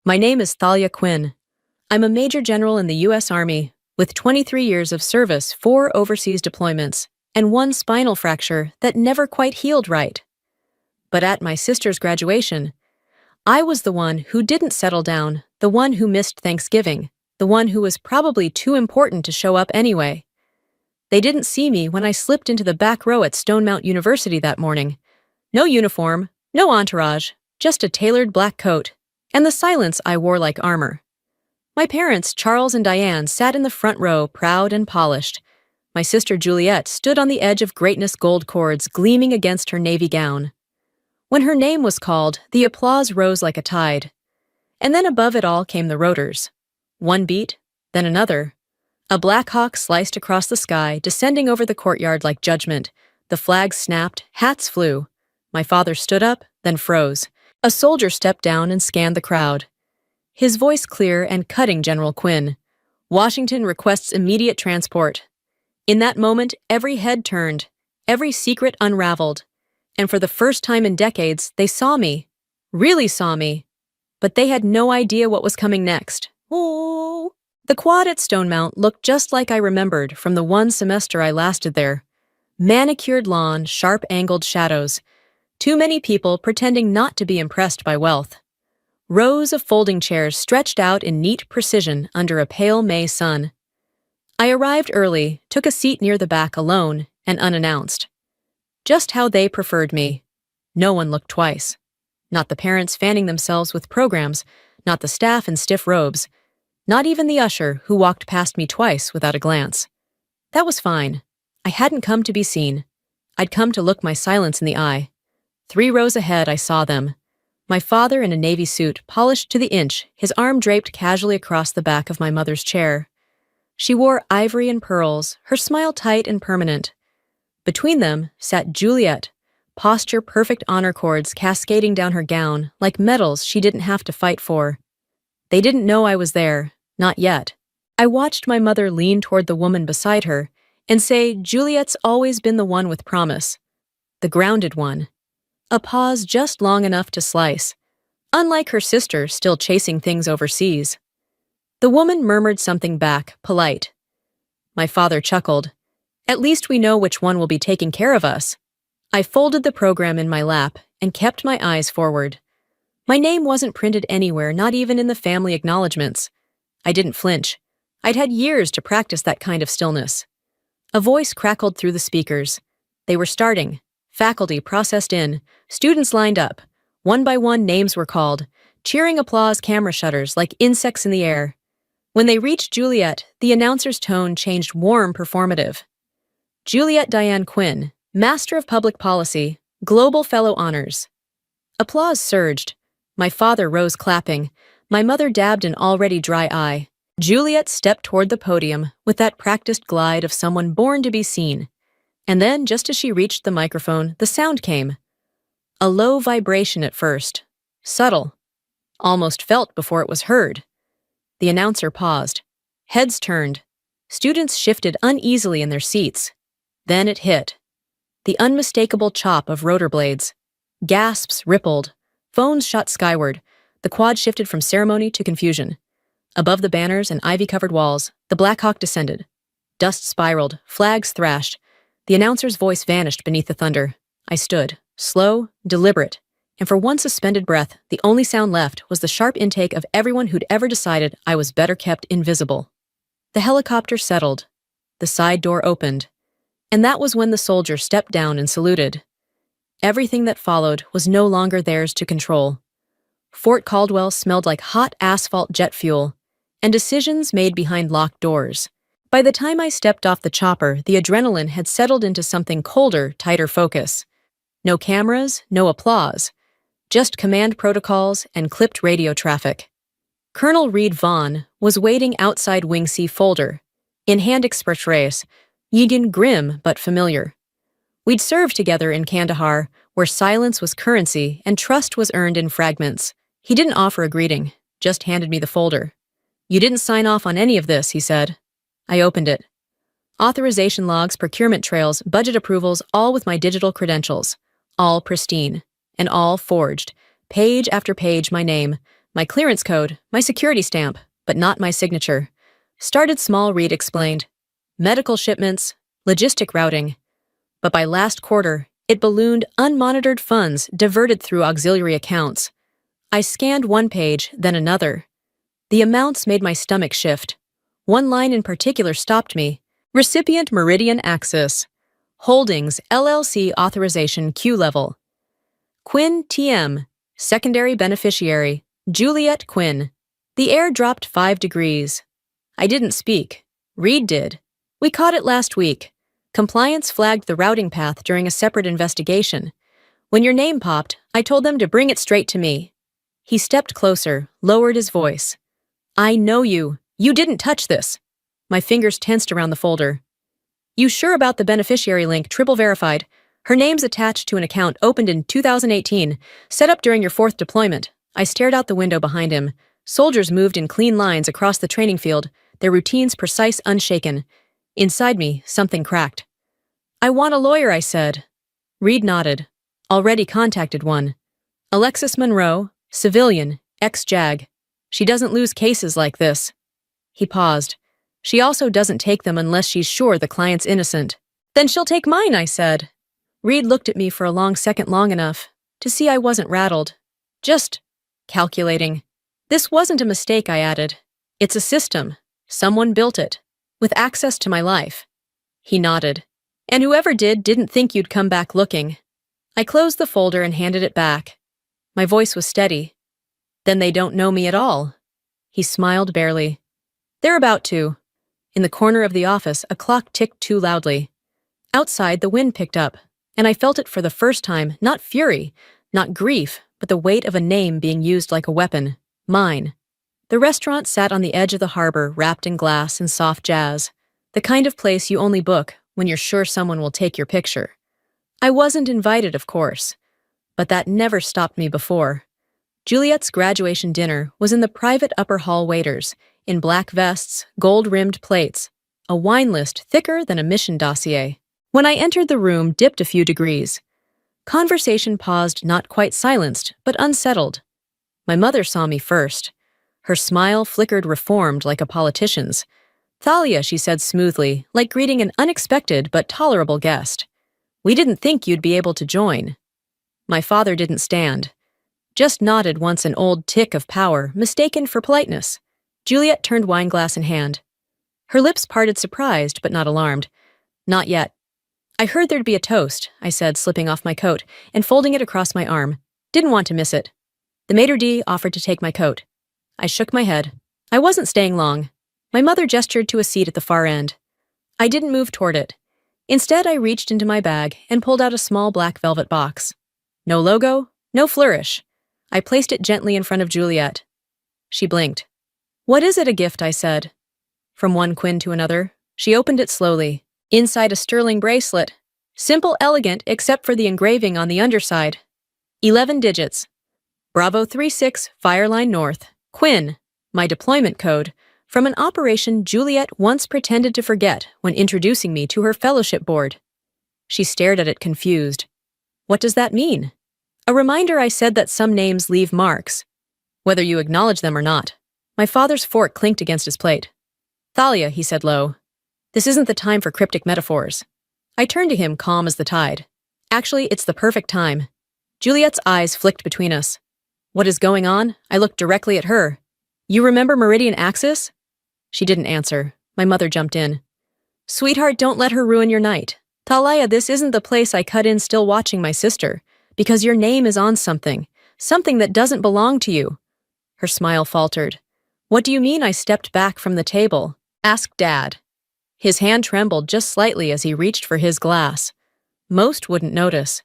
My name is Thalia Quinn. I'm a Major General in the U.S. Army, with 23 years of service, 4 overseas deployments, and 1 spinal fracture that never quite healed right. But at my sister's graduation, I was the one who didn't settle down, the one who missed Thanksgiving, the one who was probably too important to show up anyway. They didn't see me when I slipped into the back row at Stonemount University that morning. No uniform, no entourage, just a tailored black coat, and the silence I wore like armor. My parents, Charles and Diane, sat in the front row, proud and polished. My sister Juliet stood on the edge of greatness, gold cords gleaming against her navy gown. When her name was called, the applause rose like a tide. And then above it all came the rotors. One beat, then another. A Black Hawk sliced across the sky, descending over the courtyard like judgment. The flags snapped, hats flew. My father stood up, then froze. A soldier stepped down and scanned the crowd. His voice clear and cutting, General Quinn. Washington requests immediate transport. In that moment, every head turned, every secret unraveled. And for the first time in decades, they saw me. Really saw me. But they had no idea what was coming next. Oh. The quad at Stonemount looked just like I remembered from the 1 semester I lasted there. Manicured lawn, sharp-angled shadows. Too many people pretending not to be impressed by wealth. Rows of folding chairs stretched out in neat precision under a pale May sun. I arrived early, took a seat near the back alone, and unannounced. Just how they preferred me. No one looked twice. Not the parents fanning themselves with programs, not the staff in stiff robes, not even the usher who walked past me twice without a glance. That was fine. I hadn't come to be seen. I'd come to look my silence in the eye. 3 rows ahead, I saw them. My father in a navy suit, polished to the inch, his arm draped casually across the back of my mother's chair. She wore ivory and pearls, her smile tight and permanent. Between them sat Juliet, posture-perfect honor cords cascading down her gown like medals she didn't have to fight for. They didn't know I was there, not yet. I watched my mother lean toward the woman beside her and say, "Juliet's always been the one with promise. The grounded one." A pause just long enough to slice, unlike her sister still chasing things overseas. The woman murmured something back, polite. My father chuckled. "At least we know which one will be taking care of us." I folded the program in my lap and kept my eyes forward. My name wasn't printed anywhere, not even in the family acknowledgments. I didn't flinch. I'd had years to practice that kind of stillness. A voice crackled through the speakers. They were starting. Faculty processed in. Students lined up. One by one, names were called. Cheering applause, camera shutters like insects in the air. When they reached Juliet, the announcer's tone changed, warm, performative. Juliet Diane Quinn, Master of Public Policy, Global Fellow Honors. Applause surged. My father rose clapping. My mother dabbed an already dry eye. Juliet stepped toward the podium with that practiced glide of someone born to be seen. And then, just as she reached the microphone, the sound came. A low vibration at first. Subtle. Almost felt before it was heard. The announcer paused. Heads turned. Students shifted uneasily in their seats. Then it hit. The unmistakable chop of rotor blades. Gasps rippled. Phones shot skyward. The quad shifted from ceremony to confusion. Above the banners and ivy-covered walls, the Black Hawk descended. Dust spiraled. Flags thrashed. The announcer's voice vanished beneath the thunder. I stood, slow, deliberate, and for one suspended breath, the only sound left was the sharp intake of everyone who'd ever decided I was better kept invisible. The helicopter settled. The side door opened. And that was when the soldier stepped down and saluted. Everything that followed was no longer theirs to control. Fort Caldwell smelled like hot asphalt jet fuel, and decisions made behind locked doors. By the time I stepped off the chopper, the adrenaline had settled into something colder, tighter focus. No cameras, no applause. Just command protocols and clipped radio traffic. Colonel Reed Vaughn was waiting outside Wing C folder, in hand express, Yegan grim but familiar. We'd served together in Kandahar, where silence was currency and trust was earned in fragments. He didn't offer a greeting, just handed me the folder. "You didn't sign off on any of this," he said. I opened it. Authorization logs, procurement trails, budget approvals, all with my digital credentials. All pristine. And all forged. Page after page, my name. My clearance code, my security stamp, but not my signature. Started small, Reed explained. Medical shipments, logistic routing. But by last quarter, it ballooned unmonitored funds diverted through auxiliary accounts. I scanned one page, then another. The amounts made my stomach shift. One line in particular stopped me. Recipient Meridian Axis. Holdings LLC authorization Q level. Quinn TM, secondary beneficiary, Juliet Quinn. The air dropped 5 degrees. I didn't speak. Reed did. We caught it last week. Compliance flagged the routing path during a separate investigation. When your name popped, I told them to bring it straight to me. He stepped closer, lowered his voice. I know you. You didn't touch this. My fingers tensed around the folder. You sure about the beneficiary link, triple verified? Her name's attached to an account opened in 2018, set up during your 4th deployment. I stared out the window behind him. Soldiers moved in clean lines across the training field, their routines precise, unshaken. Inside me, something cracked. I want a lawyer, I said. Reed nodded. Already contacted one. Alexis Monroe, civilian, ex-JAG. She doesn't lose cases like this. He paused. She also doesn't take them unless she's sure the client's innocent. Then she'll take mine, I said. Reed looked at me for a long second, long enough to see I wasn't rattled. Just calculating. This wasn't a mistake, I added. It's a system. Someone built it. With access to my life. He nodded. And whoever didn't think you'd come back looking. I closed the folder and handed it back. My voice was steady. Then they don't know me at all. He smiled barely. They're about to. In the corner of the office, a clock ticked too loudly. Outside, the wind picked up, and I felt it for the first time, not fury, not grief, but the weight of a name being used like a weapon. Mine. The restaurant sat on the edge of the harbor, wrapped in glass and soft jazz, the kind of place you only book when you're sure someone will take your picture. I wasn't invited, of course, but that never stopped me before. Juliet's graduation dinner was in the private upper hall waiters, in black vests, gold-rimmed plates, a wine list thicker than a mission dossier. When I entered the room, dipped a few degrees. Conversation paused, not quite silenced, but unsettled. My mother saw me first. Her smile flickered reformed like a politician's. Thalia, she said smoothly, like greeting an unexpected but tolerable guest. We didn't think you'd be able to join. My father didn't stand. Just nodded once, an old tick of power, mistaken for politeness. Juliet turned wineglass in hand. Her lips parted, surprised but not alarmed. Not yet. I heard there'd be a toast, I said, slipping off my coat and folding it across my arm. Didn't want to miss it. The maitre d' offered to take my coat. I shook my head. I wasn't staying long. My mother gestured to a seat at the far end. I didn't move toward it. Instead, I reached into my bag and pulled out a small black velvet box. No logo, no flourish. I placed it gently in front of Juliet. She blinked. What is it, a gift, I said. From one Quinn to another, she opened it slowly. Inside, a sterling bracelet. Simple, elegant, except for the engraving on the underside. 11 digits. Bravo 36, Fireline North. Quinn. My deployment code. From an operation Juliet once pretended to forget when introducing me to her fellowship board. She stared at it, confused. What does that mean? A reminder, I said, that some names leave marks, whether you acknowledge them or not. My father's fork clinked against his plate. Thalia, he said low. This isn't the time for cryptic metaphors. I turned to him, calm as the tide. Actually, it's the perfect time. Juliet's eyes flicked between us. What is going on? I looked directly at her. You remember Meridian Axis? She didn't answer. My mother jumped in. Sweetheart, don't let her ruin your night. Thalia, this isn't the place I cut in still watching my sister, because your name is on something that doesn't belong to you. Her smile faltered. What do you mean? I stepped back from the table. Ask Dad. His hand trembled just slightly as he reached for his glass. Most wouldn't notice.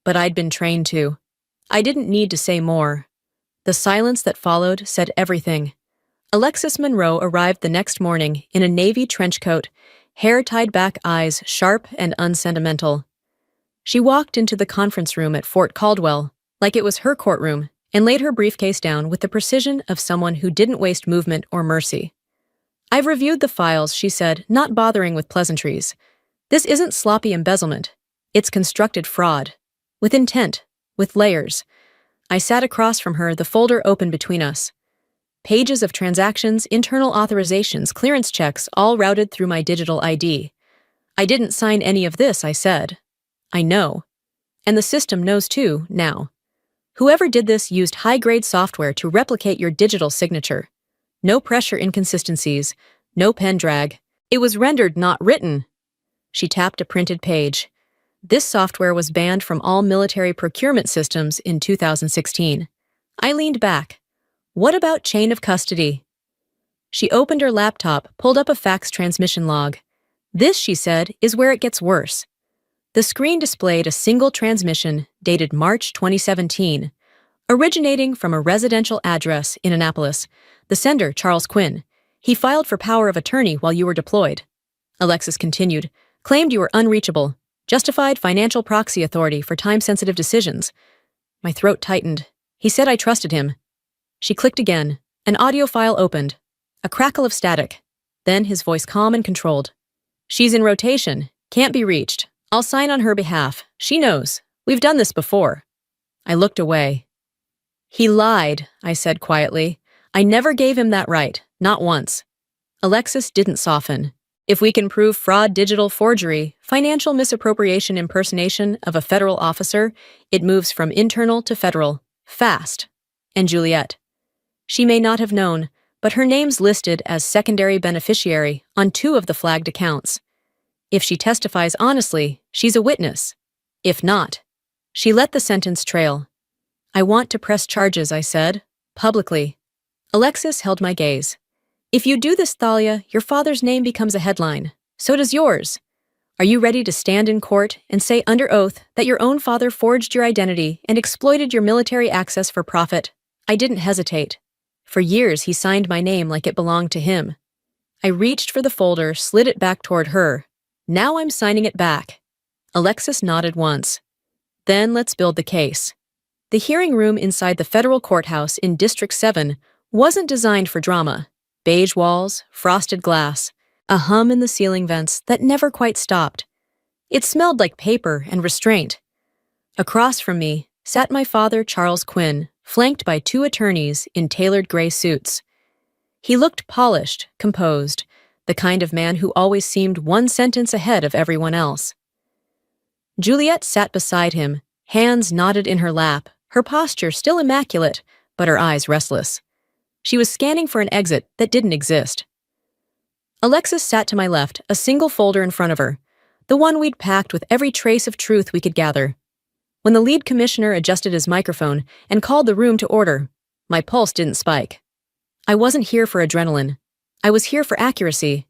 But I'd been trained to. I didn't need to say more. The silence that followed said everything. Alexis Monroe arrived the next morning in a navy trench coat, hair tied back, eyes sharp and unsentimental. She walked into the conference room at Fort Caldwell, like it was her courtroom, and laid her briefcase down with the precision of someone who didn't waste movement or mercy. I've reviewed the files, she said, not bothering with pleasantries. This isn't sloppy embezzlement. It's constructed fraud. With intent. With layers. I sat across from her, the folder open between us. Pages of transactions, internal authorizations, clearance checks, all routed through my digital ID. I didn't sign any of this, I said. I know. And the system knows too, now. Whoever did this used high-grade software to replicate your digital signature. No pressure inconsistencies, no pen drag. It was rendered, not written. She tapped a printed page. This software was banned from all military procurement systems in 2016. I leaned back. What about chain of custody? She opened her laptop, pulled up a fax transmission log. This, she said, is where it gets worse. The screen displayed a single transmission dated March 2017, originating from a residential address in Annapolis. The sender, Charles Quinn. He filed for power of attorney while you were deployed. Alexis continued, claimed you were unreachable, justified financial proxy authority for time-sensitive decisions. My throat tightened. He said I trusted him. She clicked again. An audio file opened. A crackle of static. Then his voice calm and controlled. She's in rotation. Can't be reached. I'll sign on her behalf. She knows. We've done this before. I looked away. He lied, I said quietly. I never gave him that right. Not once. Alexis didn't soften. If we can prove fraud, digital forgery, financial misappropriation, impersonation of a federal officer, it moves from internal to federal. Fast. And Juliet. She may not have known, but her name's listed as secondary beneficiary on 2 of the flagged accounts. If she testifies honestly, she's a witness. If not, she let the sentence trail. I want to press charges, I said, publicly. Alexis held my gaze. If you do this, Thalia, your father's name becomes a headline. So does yours. Are you ready to stand in court and say under oath that your own father forged your identity and exploited your military access for profit? I didn't hesitate. For years, he signed my name like it belonged to him. I reached for the folder, slid it back toward her. Now I'm signing it back. Alexis nodded once. Then let's build the case. The hearing room inside the federal courthouse in District 7 wasn't designed for drama. Beige walls, frosted glass, a hum in the ceiling vents that never quite stopped. It smelled like paper and restraint. Across from me sat my father, Charles Quinn, flanked by 2 attorneys in tailored gray suits. He looked polished, composed, the kind of man who always seemed 1 sentence ahead of everyone else. Juliet sat beside him, hands knotted in her lap, her posture still immaculate, but her eyes restless. She was scanning for an exit that didn't exist. Alexis sat to my left, a single folder in front of her, the one we'd packed with every trace of truth we could gather. When the lead commissioner adjusted his microphone and called the room to order, my pulse didn't spike. I wasn't here for adrenaline. I was here for accuracy.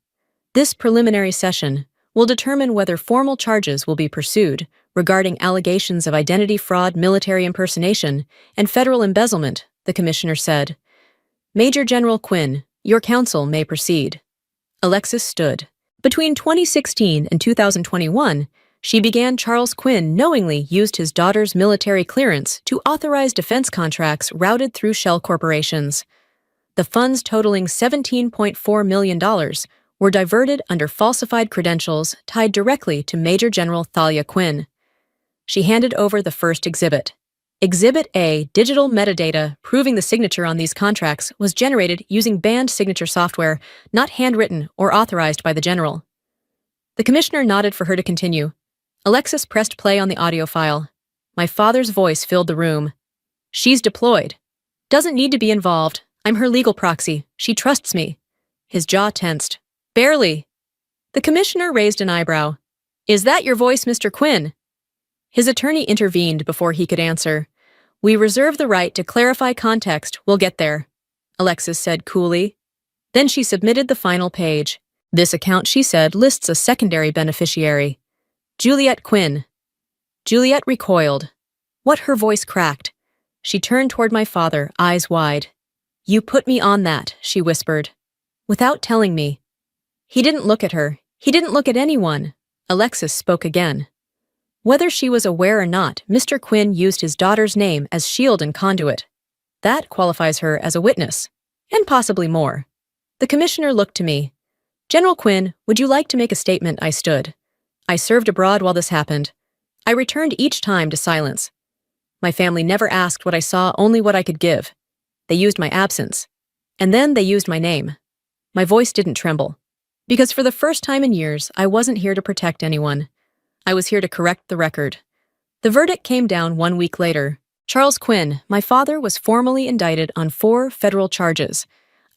This preliminary session will determine whether formal charges will be pursued regarding allegations of identity fraud, military impersonation, and federal embezzlement, the commissioner said. Major General Quinn, your counsel may proceed. Alexis stood. Between 2016 and 2021, she began Charles Quinn knowingly used his daughter's military clearance to authorize defense contracts routed through shell corporations. The funds totaling $17.4 million were diverted under falsified credentials tied directly to Major General Thalia Quinn. She handed over the first exhibit. Exhibit A, digital metadata proving the signature on these contracts was generated using banned signature software, not handwritten or authorized by the general. The commissioner nodded for her to continue. Alexis pressed play on the audio file. My father's voice filled the room. She's deployed. Doesn't need to be involved. I'm her legal proxy. She trusts me. His jaw tensed. Barely. The commissioner raised an eyebrow. Is that your voice, Mr. Quinn? His attorney intervened before he could answer. We reserve the right to clarify context. We'll get there, Alexis said coolly. Then she submitted the final page. This account, she said, lists a secondary beneficiary. Juliet Quinn. Juliet recoiled. What her voice cracked. She turned toward my father, eyes wide. You put me on that, she whispered. Without telling me. He didn't look at her. He didn't look at anyone. Alexis spoke again. Whether she was aware or not, Mr. Quinn used his daughter's name as shield and conduit. That qualifies her as a witness, and possibly more. The commissioner looked to me. General Quinn, would you like to make a statement? I stood. I served abroad while this happened. I returned each time to silence. My family never asked what I saw, only what I could give. They used my absence. And then they used my name. My voice didn't tremble. Because for the first time in years, I wasn't here to protect anyone. I was here to correct the record. The verdict came down 1 week later. Charles Quinn, my father, was formally indicted on 4 federal charges: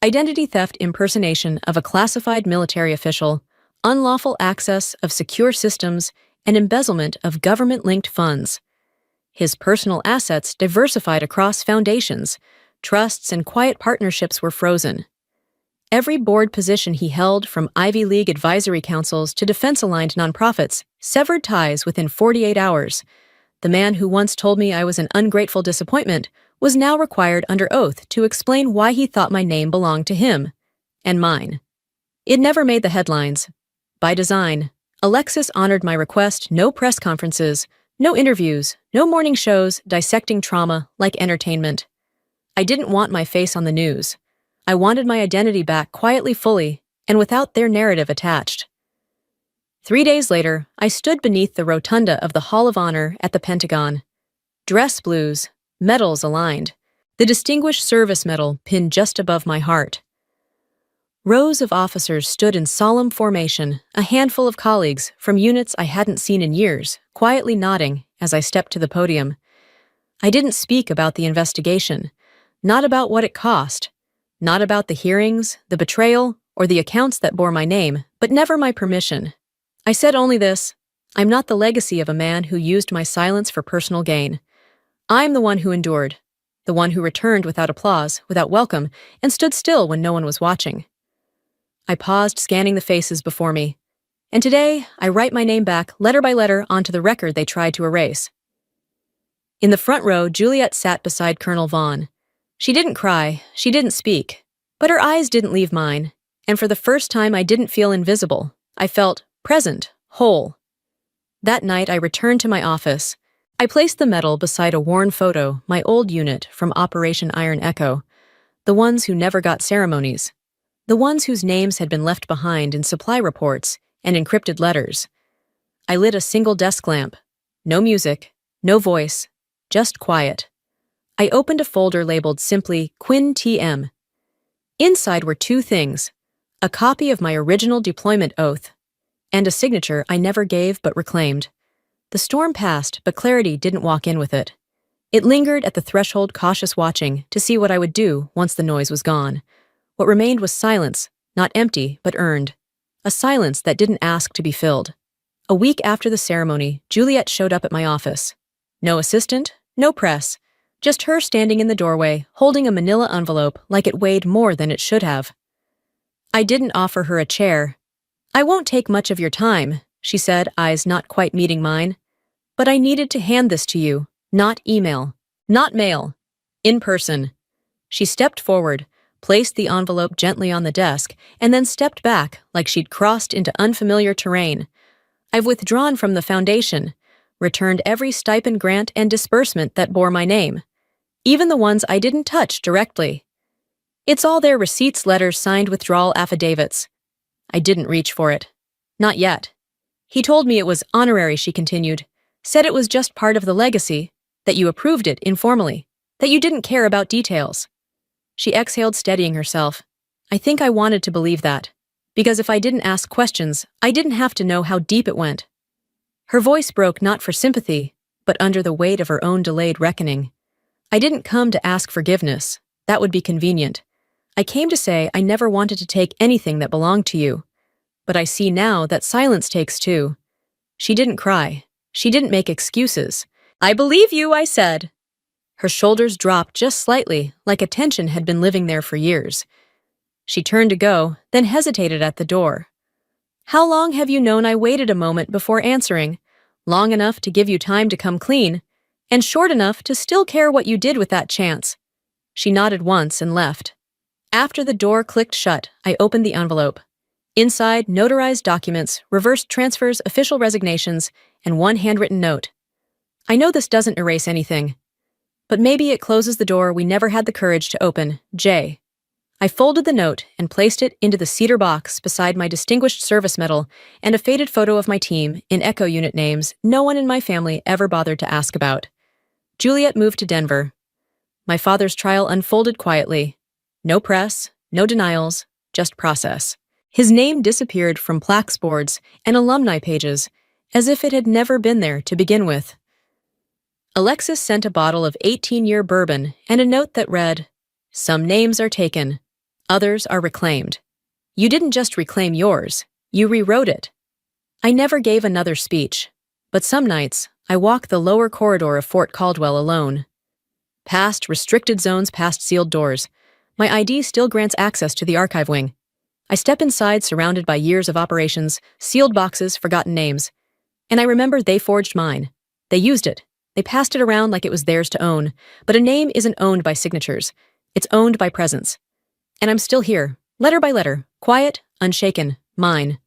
identity theft impersonation of a classified military official, unlawful access of secure systems, and embezzlement of government-linked funds. His personal assets diversified across foundations, trusts, and quiet partnerships were frozen. Every board position he held, from Ivy League advisory councils to defense-aligned nonprofits, severed ties within 48 hours. The man who once told me I was an ungrateful disappointment was now required under oath to explain why he thought my name belonged to him and mine. It never made the headlines. By design, Alexis honored my request: no press conferences, no interviews, no morning shows dissecting trauma like entertainment. I didn't want my face on the news. I wanted my identity back quietly, fully, and without their narrative attached. 3 days later, I stood beneath the rotunda of the Hall of Honor at the Pentagon. Dress blues, medals aligned, the Distinguished Service Medal pinned just above my heart. Rows of officers stood in solemn formation, a handful of colleagues from units I hadn't seen in years, quietly nodding as I stepped to the podium. I didn't speak about the investigation, not about what it cost, not about the hearings, the betrayal, or the accounts that bore my name, but never my permission. I said only this: I'm not the legacy of a man who used my silence for personal gain. I'm the one who endured, the one who returned without applause, without welcome, and stood still when no one was watching. I paused, scanning the faces before me. And today, I write my name back, letter by letter, onto the record they tried to erase. In the front row, Juliet sat beside Colonel Vaughn. She didn't cry, she didn't speak, but her eyes didn't leave mine, and for the first time I didn't feel invisible. I felt present, whole. That night, I returned to my office. I placed the medal beside a worn photo, my old unit from Operation Iron Echo, the ones who never got ceremonies, the ones whose names had been left behind in supply reports and encrypted letters. I lit a single desk lamp. No music, no voice, just quiet. I opened a folder labeled simply Quinn TM. Inside were 2 things: a copy of my original deployment oath, and a signature I never gave but reclaimed. The storm passed, but clarity didn't walk in with it. It lingered at the threshold, cautious watching to see what I would do once the noise was gone. What remained was silence, not empty, but earned. A silence that didn't ask to be filled. A week after the ceremony, Juliet showed up at my office. No assistant, no press, just her standing in the doorway, holding a manila envelope like it weighed more than it should have. I didn't offer her a chair. "I won't take much of your time," she said, eyes not quite meeting mine. "But I needed to hand this to you, not email, not mail, in person." She stepped forward, placed the envelope gently on the desk, and then stepped back like she'd crossed into unfamiliar terrain. "I've withdrawn from the foundation, returned every stipend, grant, and disbursement that bore my name, even the ones I didn't touch directly. It's all there: receipts, letters, signed withdrawal affidavits." I didn't reach for it. Not yet. "He told me it was honorary," she continued. "Said it was just part of the legacy, that you approved it informally, that you didn't care about details." She exhaled, steadying herself. I think I wanted to believe that, because if I didn't ask questions, I didn't have to know how deep it went. Her voice broke, not for sympathy, but under the weight of her own delayed reckoning. "I didn't come to ask forgiveness. That would be convenient. I came to say I never wanted to take anything that belonged to you. But I see now that silence takes too." She didn't cry. She didn't make excuses. "I believe you," I said. Her shoulders dropped just slightly, like a tension had been living there for years. She turned to go, then hesitated at the door. "How long have you known?" I waited a moment before answering. "Long enough to give you time to come clean, and short enough to still care what you did with that chance." She nodded once and left. After the door clicked shut, I opened the envelope. Inside, notarized documents, reversed transfers, official resignations, and one handwritten note. "I know this doesn't erase anything, but maybe it closes the door we never had the courage to open. J." I folded the note and placed it into the cedar box beside my Distinguished Service Medal and a faded photo of my team in Echo unit names no one in my family ever bothered to ask about. Juliet moved to Denver. My father's trial unfolded quietly. No press, no denials, just process. His name disappeared from plaques boards and alumni pages, as if it had never been there to begin with. Alexis sent a bottle of 18-year bourbon and a note that read, "Some names are taken, others are reclaimed. You didn't just reclaim yours, you rewrote it." I never gave another speech, but some nights I walk the lower corridor of Fort Caldwell alone. Past restricted zones, past sealed doors. My ID still grants access to the archive wing. I step inside surrounded by years of operations, sealed boxes, forgotten names. And I remember they forged mine. They used it. They passed it around like it was theirs to own. But a name isn't owned by signatures. It's owned by presence. And I'm still here, letter by letter, quiet, unshaken, mine.